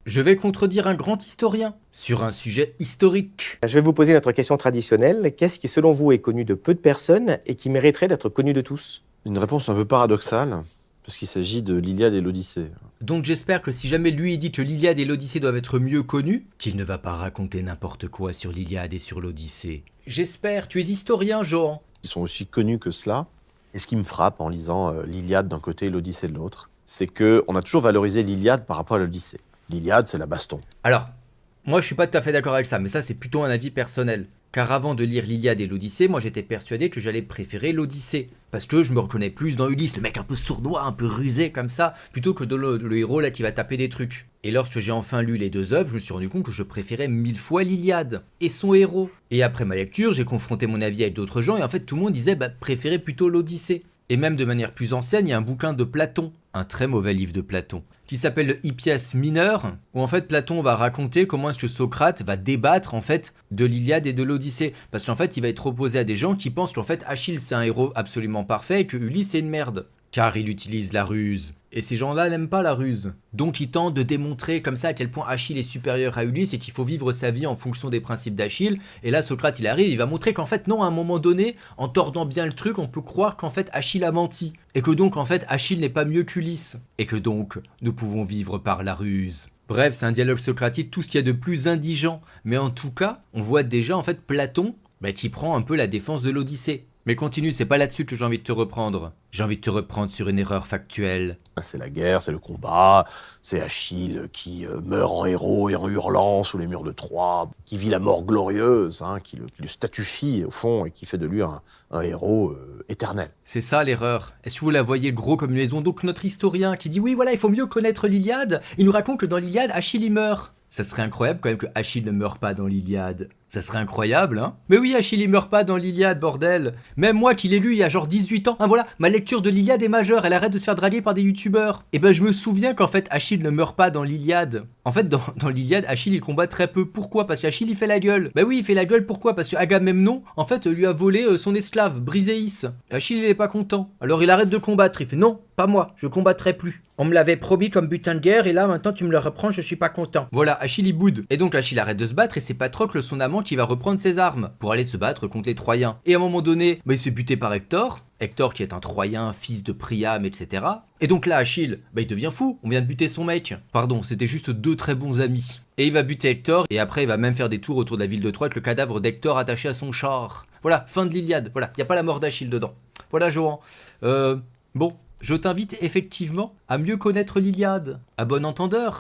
Je vais contredire un grand historien sur un sujet historique. Je vais vous poser notre question traditionnelle. Qu'est-ce qui, selon vous, est connu de peu de personnes et qui mériterait d'être connu de tous? Une réponse un peu paradoxale, parce qu'il s'agit de l'Iliade et l'Odyssée. Donc j'espère que si jamais lui dit que l'Iliade et l'Odyssée doivent être mieux connus, qu'il ne va pas raconter n'importe quoi sur l'Iliade et sur l'Odyssée. J'espère, tu es historien, Johan. Ils sont aussi connus que cela. Et ce qui me frappe en lisant l'Iliade d'un côté et l'Odyssée de l'autre, c'est qu'on a toujours valorisé l'Iliade par rapport à l'Odyssée. L'Iliade, c'est la baston. Alors, moi je suis pas tout à fait d'accord avec ça, mais ça c'est plutôt un avis personnel. Car avant de lire l'Iliade et l'Odyssée, moi j'étais persuadé que j'allais préférer l'Odyssée. Parce que je me reconnais plus dans Ulysse, le mec un peu sournois, un peu rusé comme ça, plutôt que dans le héros là qui va taper des trucs. Et lorsque j'ai enfin lu les deux œuvres, je me suis rendu compte que je préférais 1000 fois l'Iliade et son héros. Et après ma lecture, j'ai confronté mon avis avec d'autres gens et en fait tout le monde disait préférer plutôt l'Odyssée. Et même de manière plus ancienne, il y a un bouquin de Platon, un très mauvais livre de Platon, qui s'appelle le Hippias mineur, où en fait Platon va raconter comment est-ce que Socrate va débattre en fait de l'Iliade et de l'Odyssée. Parce qu'en fait il va être opposé à des gens qui pensent qu'en fait Achille c'est un héros absolument parfait et que Ulysse c'est une merde. Car il utilise la ruse. Et ces gens-là n'aiment pas la ruse. Donc ils tentent de démontrer comme ça à quel point Achille est supérieur à Ulysse et qu'il faut vivre sa vie en fonction des principes d'Achille. Et là Socrate il arrive, il va montrer qu'en fait non, à un moment donné, en tordant bien le truc, on peut croire qu'en fait Achille a menti. Et que donc en fait Achille n'est pas mieux qu'Ulysse. Et que donc nous pouvons vivre par la ruse. Bref, c'est un dialogue socratique, tout ce qu'il y a de plus indigent. Mais en tout cas, on voit déjà en fait Platon qui prend un peu la défense de l'Odyssée. Mais continue, c'est pas là-dessus que j'ai envie de te reprendre. J'ai envie de te reprendre sur une erreur factuelle. C'est la guerre, c'est le combat, c'est Achille qui meurt en héros et en hurlant sous les murs de Troie, qui vit la mort glorieuse, qui le statufie au fond et qui fait de lui un héros éternel. C'est ça l'erreur. Est-ce que vous la voyez gros comme une maison? Donc notre historien qui dit oui voilà il faut mieux connaître l'Iliade, il nous raconte que dans l'Iliade Achille y meurt. Ça serait incroyable quand même que Achille ne meure pas dans l'Iliade. Ça serait incroyable, hein? Mais oui, Achille il meurt pas dans l'Iliade, bordel. Même moi qui l'ai lu il y a genre 18 ans. Voilà, ma lecture de l'Iliade est majeure, elle arrête de se faire draguer par des youtubeurs. Et je me souviens qu'en fait Achille ne meurt pas dans l'Iliade. En fait, dans l'Iliade, Achille il combat très peu. Pourquoi? Parce qu'Achille il fait la gueule. Oui, il fait la gueule, pourquoi? Parce que Agamemnon, en fait, lui a volé son esclave, Briséis. Achille il est pas content. Alors il arrête de combattre, il fait non, pas moi, je combattrai plus. On me l'avait promis comme butin de guerre et là maintenant tu me le reprends, je suis pas content. Voilà, Achille il boude. Et donc Achille arrête de se battre et c'est Patrocle, son amant, qui va reprendre ses armes pour aller se battre contre les Troyens. Et à un moment donné, il se fait buter par Hector. Hector qui est un Troyen, fils de Priam, etc. Et donc là Achille, il devient fou, on vient de buter son mec. Pardon, c'était juste deux très bons amis. Et il va buter Hector et après il va même faire des tours autour de la ville de Troie avec le cadavre d'Hector attaché à son char. Voilà, fin de l'Iliade, voilà, y a pas la mort d'Achille dedans. Voilà Johan. Bon. Je t'invite effectivement à mieux connaître l'Iliade. À bon entendeur.